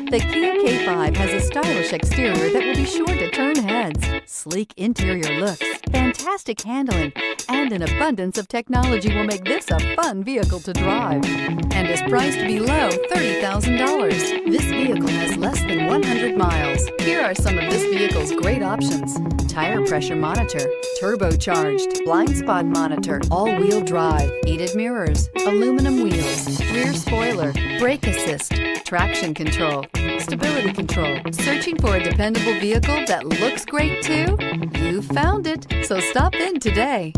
The Kia K5 has a stylish exterior that will be sure to turn heads, sleek interior looks, fantastic handling, and an abundance of technology will make this a fun vehicle to drive, and is priced below $30,000. This vehicle has less than 100 miles. Here are some of this vehicle's great options: tire pressure monitor, turbocharged, blind spot monitor, all-wheel drive, heated mirrors, aluminum wheels, rear spoiler, brake assist, traction control, stability control. Searching for a dependable vehicle that looks great too? You found it, so stop in today.